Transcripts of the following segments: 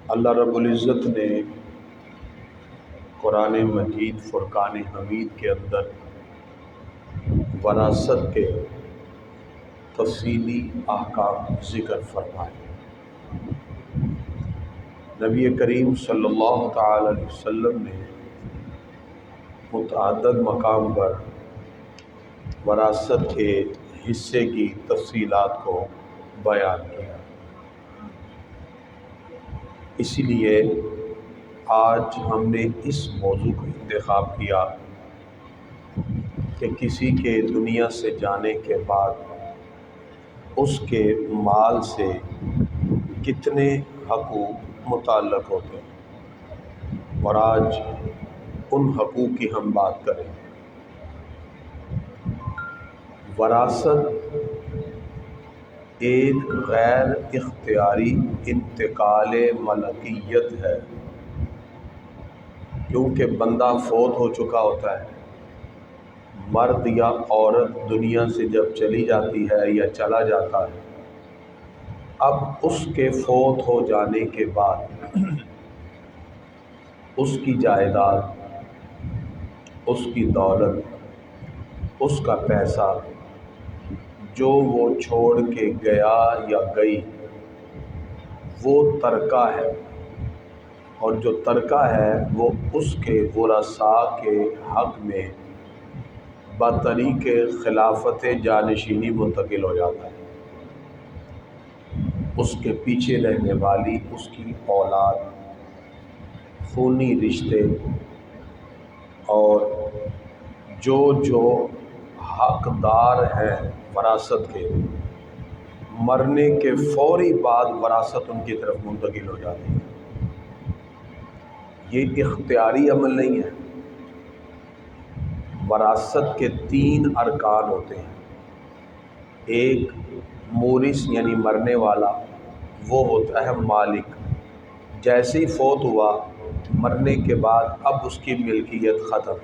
اللہ رب العزت نے قرآن مجید فرقان حمید کے اندر وراثت کے تفصیلی احکام ذکر فرمائے۔ نبی کریم صلی اللہ تعالی علیہ وسلم نے متعدد مقام پر وراثت کے حصے کی تفصیلات کو بیان کیا۔ اسی لیے آج ہم نے اس موضوع کا انتخاب کیا کہ کسی کے دنیا سے جانے کے بعد اس کے مال سے کتنے حقوق متعلق ہوتے ہیں، اور آج ان حقوق کی ہم بات کریں۔ وراثت ایک غیر اختیاری انتقال ملکیت ہے، کیونکہ بندہ فوت ہو چکا ہوتا ہے، مرد یا عورت دنیا سے جب چلی جاتی ہے یا چلا جاتا ہے، اب اس کے فوت ہو جانے کے بعد اس کی جائیداد، اس کی دولت، اس کا پیسہ جو وہ چھوڑ کے گیا یا گئی وہ ترکہ ہے، اور جو ترکہ ہے وہ اس کے ورثاء کے حق میں بطریق خلافت جانشینی منتقل ہو جاتا ہے۔ اس کے پیچھے رہنے والی اس کی اولاد، خونی رشتے اور جو حقدار ہیں وراثت کے، مرنے کے فوری بعد وراثت ان کی طرف منتقل ہو جاتی ہے۔ یہ اختیاری عمل نہیں ہے۔ وراثت کے 3 ارکان ہوتے ہیں۔ ایک مورث یعنی مرنے والا، وہ ہوتا ہے مالک، جیسے ہی فوت ہوا مرنے کے بعد اب اس کی ملکیت ختم،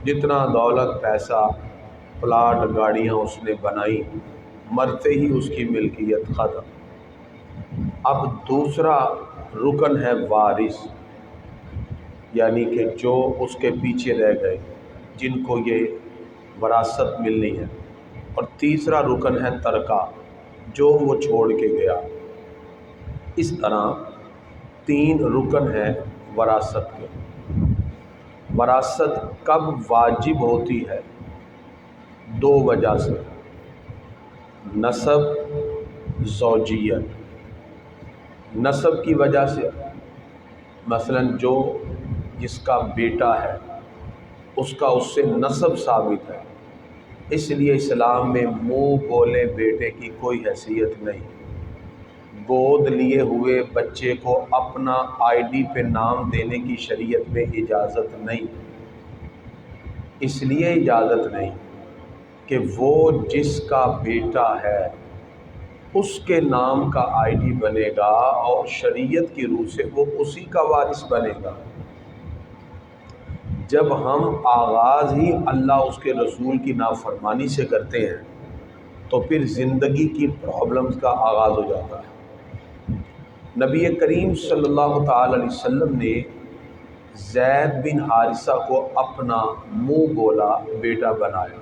جتنا دولت پیسہ پلاٹ گاڑیاں اس نے بنائی مرتے ہی اس کی ملکیت ختم۔ اب دوسرا رکن ہے وارث، یعنی کہ جو اس کے پیچھے رہ گئے جن کو یہ وراثت ملنی ہے، اور تیسرا رکن ہے ترکہ، جو وہ چھوڑ کے گیا۔ اس طرح 3 رکن ہیں وراثت کے۔ وراثت کب واجب ہوتی ہے؟ 2 وجہ سے: نسب، زوجیت۔ نسب کی وجہ سے، مثلا جس کا بیٹا ہے اس کا اس سے نسب ثابت ہے، اس لیے اسلام میں منہ بولے بیٹے کی کوئی حیثیت نہیں۔ گود لیے ہوئے بچے کو اپنا ID پہ نام دینے کی شریعت میں اجازت نہیں۔ اس لیے اجازت نہیں کہ وہ جس کا بیٹا ہے اس کے نام کا ID بنے گا اور شریعت کی روح سے وہ اسی کا وارث بنے گا۔ جب ہم آغاز ہی اللہ اس کے رسول کی نافرمانی سے کرتے ہیں تو پھر زندگی کی پرابلمز کا آغاز ہو جاتا ہے۔ نبی کریم صلی اللہ تعالی علیہ وسلم نے زید بن حارثہ کو اپنا منہ بولا بیٹا بنایا۔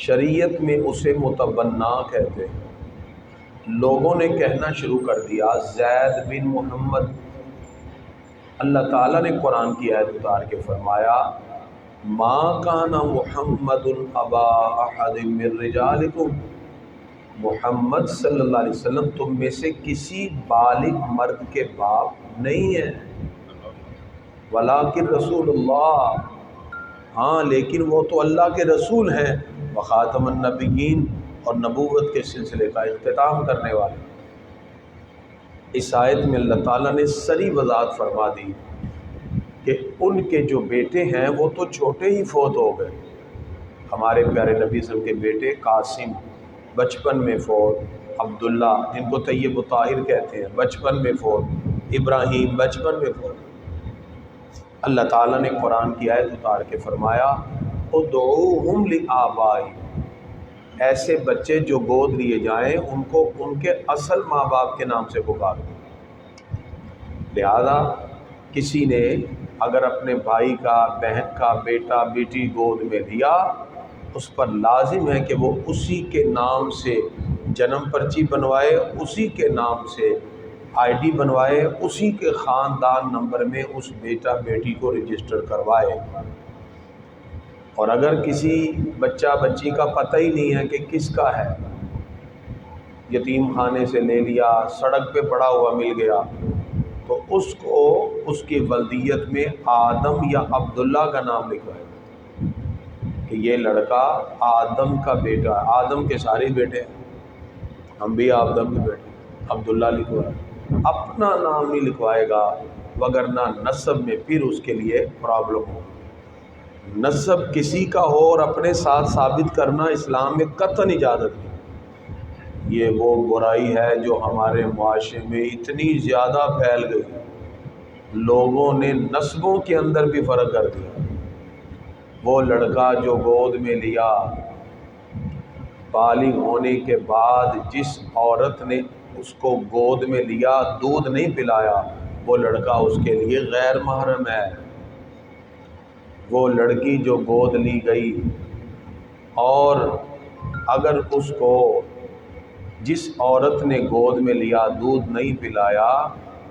شریعت میں اسے متبنی کہتے ہیں۔ لوگوں نے کہنا شروع کر دیا زید بن محمد۔ اللہ تعالیٰ نے قرآن کی آیت اتار کے فرمایا ما کان محمد ابا احد من رجالکم، محمد صلی اللہ علیہ وسلم تم میں سے کسی بالغ مرد کے باپ نہیں ہے، ولیکن رسول اللہ، ہاں لیکن وہ تو اللہ کے رسول ہیں، وخاتم النبیین، اور نبوت کے سلسلے کا اختتام کرنے والے۔ اس آیت میں اللہ تعالیٰ نے سری وضاحت فرما دی کہ ان کے جو بیٹے ہیں وہ تو چھوٹے ہی فوت ہو گئے۔ ہمارے پیارے نبی صلی اللہ علیہ وسلم کے بیٹے قاسم بچپن میں فوت، عبداللہ جن کو طیب و طاہر کہتے ہیں بچپن میں فوت، ابراہیم بچپن میں فوت۔ اللہ تعالیٰ نے قرآن کی آیت اتار کے فرمایا ادعوہم لآبائہم، ایسے بچے جو گود لیے جائیں ان کو ان کے اصل ماں باپ کے نام سے پکارو۔ لہذا کسی نے اگر اپنے بھائی کا، بہن کا بیٹا بیٹی گود میں لیا، اس پر لازم ہے کہ وہ اسی کے نام سے جنم پرچی بنوائے، اسی کے نام سے آئی ڈی بنوائے، اسی کے خاندان نمبر میں اس بیٹا بیٹی کو رجسٹر کروائے۔ اور اگر کسی بچہ بچی کا پتہ ہی نہیں ہے کہ کس کا ہے، یتیم خانے سے لے لیا، سڑک پہ پڑا ہوا مل گیا، تو اس کو اس کی ولدیت میں آدم یا عبداللہ کا نام لکھوائے کہ یہ لڑکا آدم کا بیٹا ہے۔ آدم کے سارے بیٹے ہیں، ہم بھی آدم کے بیٹے، عبداللہ لکھوائے، اپنا نام نہیں لکھوائے گا، وگرنہ نسب میں پھر اس کے لیے پرابلم ہو۔ نسب کسی کا ہو اور اپنے ساتھ ثابت کرنا اسلام میں قطعاً اجازت نہیں۔ یہ وہ برائی ہے جو ہمارے معاشرے میں اتنی زیادہ پھیل گئی، لوگوں نے نسبوں کے اندر بھی فرق کر دیا۔ وہ لڑکا جو گود میں لیا، بالغ ہونے کے بعد جس عورت نے اس کو گود میں لیا دودھ نہیں پلایا، وہ لڑکا اس کے لیے غیر محرم ہے۔ وہ لڑکی جو گود لی گئی اور اگر اس کو جس عورت نے گود میں لیا دودھ نہیں پلایا،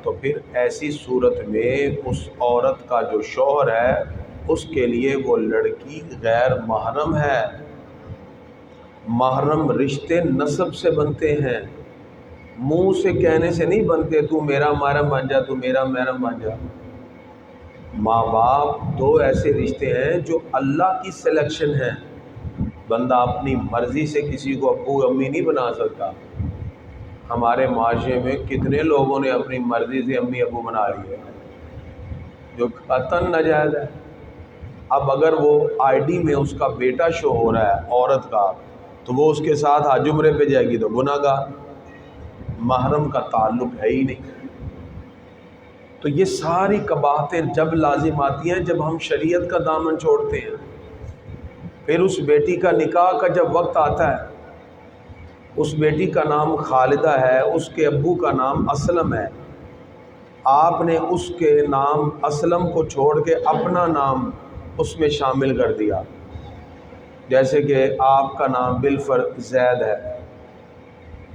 تو پھر ایسی صورت میں اس عورت کا جو شوہر ہے اس کے لیے وہ لڑکی غیر محرم ہے۔ محرم رشتے نسب سے بنتے ہیں، منہ سے کہنے سے نہیں بنتے، تو میرا محرم بن جا، تو میرا محرم بن جا۔ ماں باپ دو ایسے رشتے ہیں جو اللہ کی سلیکشن ہے، بندہ اپنی مرضی سے کسی کو ابو امی نہیں بنا سکتا۔ ہمارے معاشرے میں کتنے لوگوں نے اپنی مرضی سے امی ابو بنا لیے، جو قطعاً ناجائز ہے۔ اب اگر وہ آئی ڈی میں اس کا بیٹا شو ہو رہا ہے عورت کا، تو وہ اس کے ساتھ حج عمرے پہ جائے گی تو گناہ گار، محرم کا تعلق ہے ہی نہیں۔ تو یہ ساری قباحتیں جب لازم آتی ہیں جب ہم شریعت کا دامن چھوڑتے ہیں۔ پھر اس بیٹی کا نکاح کا جب وقت آتا ہے، اس بیٹی کا نام خالدہ ہے، اس کے ابو کا نام اسلم ہے، آپ نے اس کے نام اسلم کو چھوڑ کے اپنا نام اس میں شامل کر دیا، جیسے کہ آپ کا نام بالفرض زید ہے،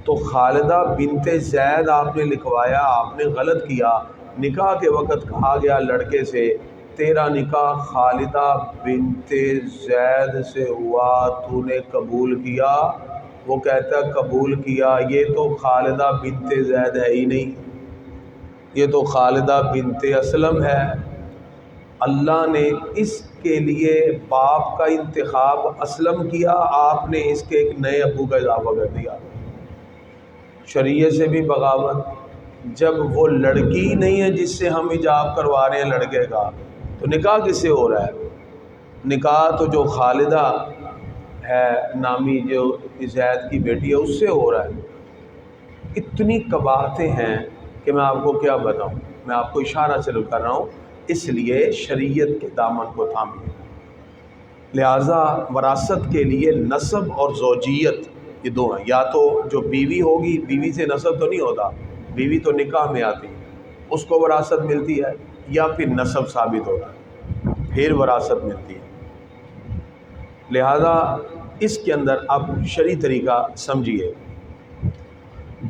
تو خالدہ بنت زید آپ نے لکھوایا، آپ نے غلط کیا۔ نکاح کے وقت کہا گیا لڑکے سے تیرا نکاح خالدہ بنت زید سے ہوا، تو نے قبول کیا؟ وہ کہتا ہے قبول کیا، یہ تو خالدہ بنت زید ہے ہی نہیں، یہ تو خالدہ بنت اسلم ہے۔ اللہ نے اس کے لیے باپ کا انتخاب اسلم کیا، آپ نے اس کے ایک نئے ابو کا اضافہ کر دیا۔ شریعت سے بھی بغاوت۔ جب وہ لڑکی نہیں ہے جس سے ہم حجاب کروا رہے ہیں لڑکے کا، تو نکاح کس سے ہو رہا ہے؟ نکاح تو جو خالدہ ہے نامی جو زید کی بیٹی ہے اس سے ہو رہا ہے۔ اتنی قباحتیں ہیں کہ میں آپ کو کیا بتاؤں، میں آپ کو اشارہ صرف کر رہا ہوں، اس لیے شریعت کے دامن کو تھامیے۔ لہٰذا وراثت کے لیے نسب اور زوجیت یہ دو ہیں، یا تو جو بیوی ہوگی، بیوی سے نسب تو نہیں ہوتا، بیوی تو نکاح میں آتی، اس کو وراثت ملتی ہے، یا پھر نسب ثابت ہوتا ہے پھر وراثت ملتی ہے۔ لہذا اس کے اندر اب شرعی طریقہ سمجھیے۔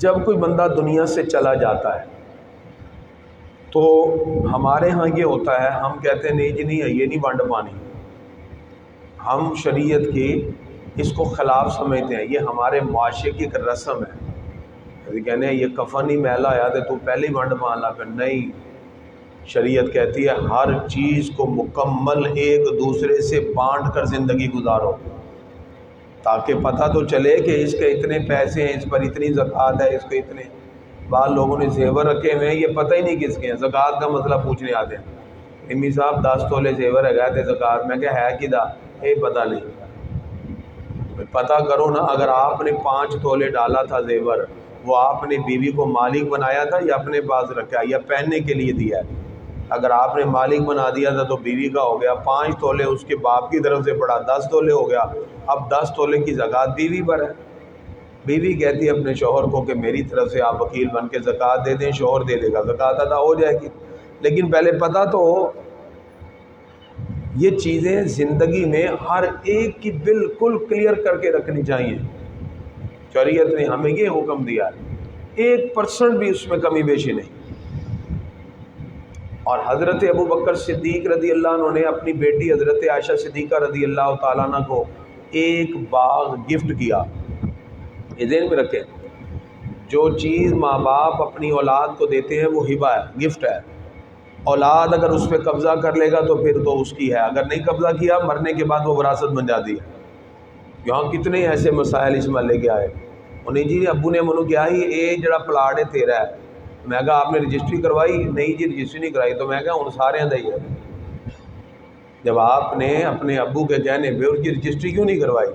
جب کوئی بندہ دنیا سے چلا جاتا ہے تو ہمارے ہاں یہ ہوتا ہے، ہم کہتے ہیں نہیں جی نہیں یہ نہیں ونڈ پانی، ہم شریعت کی اس کو خلاف سمجھتے ہیں، یہ ہمارے معاشرے کی ایک رسم ہے۔ کہنے یہ کفن ہی میلا آیا تو پہلے ہی ونڈ مان لا، پھر نہیں، شریعت کہتی ہے ہر چیز کو مکمل ایک دوسرے سے بانٹ کر زندگی گزارو، تاکہ پتہ تو چلے کہ اس کے اتنے پیسے ہیں، اس پر اتنی زکوٰۃ ہے، اس کے اتنے۔ بعض لوگوں نے زیور رکھے ہوئے ہیں، یہ پتہ ہی نہیں کس کے ہیں، زکوٰۃ کا مسئلہ پوچھنے آتے ہیں، امی صاحب 10 تولے زیور ہے گئے تھے زکوٰۃ میں، کہ ہے کدھا؟ پتہ نہیں، پتہ کرو نا۔ اگر آپ نے 5 تولے ڈالا تھا زیور، وہ آپ نے بیوی کو مالک بنایا تھا یا اپنے پاس رکھا یا پہننے کے لیے دیا ہے؟ اگر آپ نے مالک بنا دیا تھا تو بیوی کا ہو گیا، 5 تولے اس کے باپ کی طرف سے پڑا، 10 تولے ہو گیا، اب 10 تولے کی زکوٰۃ بیوی پر ہے۔ بیوی کہتی ہے اپنے شوہر کو کہ میری طرف سے آپ وکیل بن کے زکوٰۃ دے دیں، شوہر دے دے گا، زکوٰۃ ادا ہو جائے گی۔ لیکن پہلے پتہ تو ہو۔ یہ چیزیں زندگی میں ہر ایک کی بالکل کلیئر کر کے رکھنی چاہیے۔ شریعت نے ہمیں یہ حکم دیا ہے، 1% بھی اس میں کمی بیشی نہیں۔ اور حضرت ابو بکر صدیق رضی اللہ عنہ نے اپنی بیٹی حضرت عائشہ صدیقہ رضی اللہ تعالیٰ عنہ کو ایک باغ گفٹ کیا۔ یہ ذہن میں رکھیں، جو چیز ماں باپ اپنی اولاد کو دیتے ہیں وہ ہبہ ہے، گفٹ ہے۔ اولاد اگر اس پہ قبضہ کر لے گا تو پھر تو اس کی ہے، اگر نہیں قبضہ کیا مرنے کے بعد وہ وراثت بن جاتی ہے۔ یہاں کتنے ایسے مسائل اس محلے کے آئے، انہیں جی ابو نے منو کیا ہی اے جڑا پلاٹ ہے تیرا ہے، میں کہا آپ نے رجسٹری کروائی؟ نہیں جی رجسٹری نہیں کرائی۔ تو میں کہا ان سارے دا ہی ہے، جب آپ نے اپنے ابو کے کہنے پہ اس کی رجسٹری کیوں نہیں کروائی؟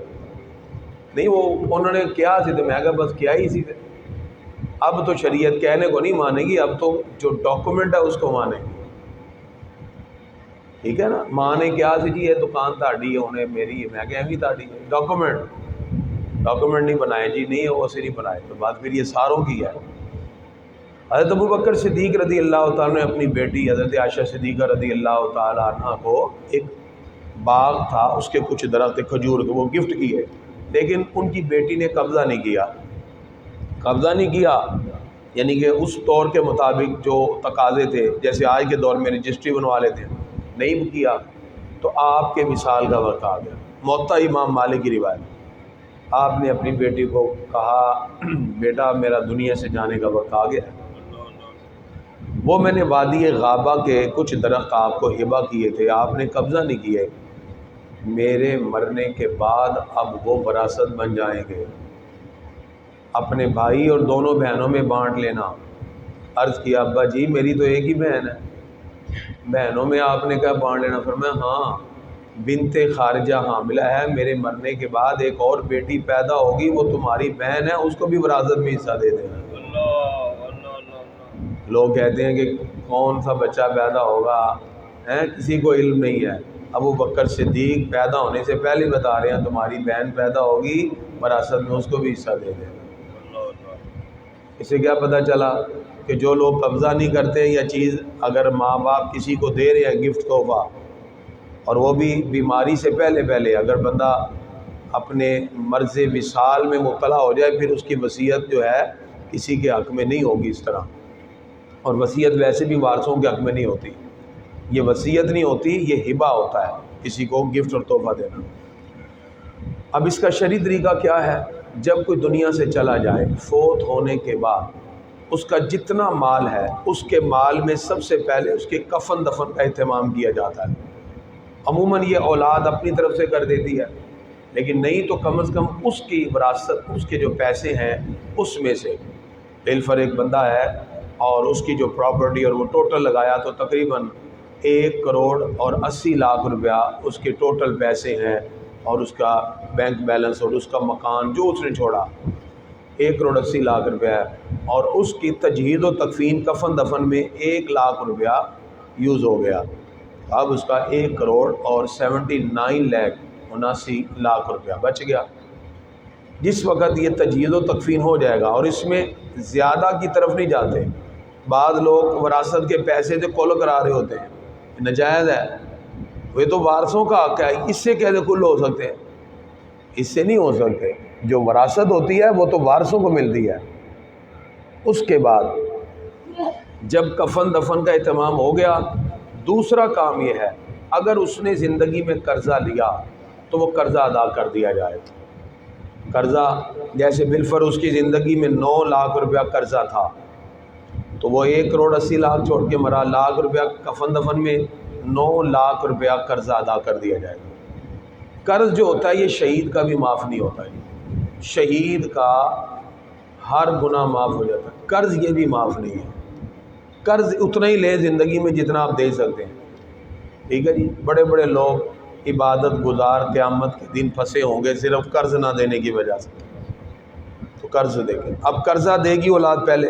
نہیں وہ انہوں نے کیا سی، تو میں کہا بس کیا ہی سی۔ اب تو شریعت کہنے کو نہیں مانے گی، اب تو جو ڈاکومنٹ ہے اس کو مانے گی، ٹھیک ہے نا۔ ماں نے کیا سی جی یہ دکان تاڑی ہے انہیں میری ہے، میں کہا بھی تاڑی ہے، ڈاکومنٹ نہیں بنائے جی، نہیں وہ سے نہیں بنائے، تو بات پھر یہ ساروں کی ہے۔ حضرت ابو بکر صدیق رضی اللہ تعالیٰ نے اپنی بیٹی حضرت عائشہ صدیقہ رضی اللہ تعالیٰ عنہ کو ایک باغ تھا، اس کے کچھ درخت کھجور کے وہ گفٹ کیے، لیکن ان کی بیٹی نے قبضہ نہیں کیا، یعنی کہ اس دور کے مطابق جو تقاضے تھے، جیسے آج کے دور میں رجسٹری بنوا لیتے ہیں، نہیں کیا تو آپ کے وصال کا وقت آ گیا۔ موطا امام مالک کی روایت، آپ نے اپنی بیٹی کو کہا بیٹا میرا دنیا سے جانے کا وقت آ گیا ہے، وہ میں نے وادی غابہ کے کچھ درخت آپ کو ہبہ کیے تھے، آپ نے قبضہ نہیں کیے، میرے مرنے کے بعد اب وہ وراثت بن جائیں گے، اپنے بھائی اور دونوں بہنوں میں بانٹ لینا۔ عرض کیا ابا جی میری تو ایک ہی بہن ہے، بہنوں میں آپ نے کہا بانٹ لینا؟ فرمایا ہاں بنت خارجہ حاملہ ہے، میرے مرنے کے بعد ایک اور بیٹی پیدا ہوگی، وہ تمہاری بہن ہے، اس کو بھی وراثت میں حصہ دے دینا۔ لوگ کہتے ہیں کہ کون سا بچہ پیدا ہوگا، کسی کو علم نہیں ہے۔ ابو بکر صدیق پیدا ہونے سے پہلے بتا رہے ہیں تمہاری بہن پیدا ہوگی، وراثت میں اس کو بھی حصہ دے دینا۔ اس سے کیا پتہ چلا کہ جو لوگ قبضہ نہیں کرتے، یا چیز اگر ماں باپ کسی کو دے رہے ہیں گفٹ تحفہ، اور وہ بھی بیماری سے پہلے اگر بندہ اپنے مرض وصال میں مبتلا ہو جائے، پھر اس کی وصیت جو ہے کسی کے حق میں نہیں ہوگی اس طرح، اور وصیت ویسے بھی وارثوں کے حق میں نہیں ہوتی، یہ وصیت نہیں ہوتی، یہ ہبہ ہوتا ہے کسی کو گفٹ اور تحفہ دینا۔ اب اس کا شرعی طریقہ کیا ہے؟ جب کوئی دنیا سے چلا جائے، فوت ہونے کے بعد اس کا جتنا مال ہے، اس کے مال میں سب سے پہلے اس کے کفن دفن کا اہتمام کیا جاتا ہے۔ عموماً یہ اولاد اپنی طرف سے کر دیتی ہے، لیکن نہیں تو کم از کم اس کی وراثت، اس کے جو پیسے ہیں اس میں سے، بالفرض بندہ ہے اور اس کی جو پراپرٹی اور وہ ٹوٹل لگایا تو تقریباً 1,80,00,000 روپیہ اس کے ٹوٹل پیسے ہیں، اور اس کا بینک بیلنس اور اس کا مکان جو اس نے چھوڑا 1,80,00,000 روپیہ ہے، اور اس کی تجہیز و تکفین کفن دفن میں 1,00,000 روپیہ یوز ہو گیا، اب اس کا 1,79,79,00,000 روپیہ بچ گیا۔ جس وقت یہ تجہیز و تکفین ہو جائے گا، اور اس میں زیادہ کی طرف نہیں جاتے، بعض لوگ وراثت کے پیسے سے کل کرا رہے ہوتے ہیں، ناجائز ہے، وہ تو وارثوں کا حق ہے، اس سے کیسے کل ہو سکتے ہیں؟ اس سے نہیں ہو سکتے، جو وراثت ہوتی ہے وہ تو وارثوں کو ملتی ہے۔ اس کے بعد جب کفن دفن کا اہتمام ہو گیا، دوسرا کام یہ ہے اگر اس نے زندگی میں قرضہ لیا تو وہ قرضہ ادا کر دیا جائے۔ قرضہ جیسے بالفرض اس کی زندگی میں 9,00,000 روپیہ قرضہ تھا، تو وہ 1,80,00,000 چھوڑ کے مرا، 1,00,000 روپیہ کفن دفن میں، 9,00,000 روپیہ قرضہ ادا کر دیا جائے گا۔ قرض جو ہوتا ہے یہ شہید کا بھی معاف نہیں ہوتا ہے، شہید کا ہر گناہ معاف ہو جاتا ہے، قرض یہ بھی معاف نہیں ہے۔ قرض اتنا ہی لے زندگی میں جتنا آپ دے سکتے ہیں، ٹھیک ہے جی۔ بڑے بڑے لوگ عبادت گزار قیامت کے دن پھنسے ہوں گے صرف قرض نہ دینے کی وجہ سے، تو قرض دے گے۔ اب قرضہ دے گی اولاد، پہلے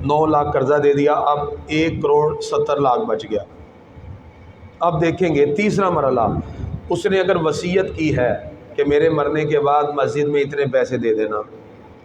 9,00,000 قرضہ دے دیا، اب 1,70,00,000 بچ گیا۔ اب دیکھیں گے تیسرا مرحلہ، اس نے اگر وصیت کی ہے کہ میرے مرنے کے بعد مسجد میں اتنے پیسے دے دینا،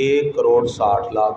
1,60,00,000।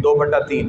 2/3,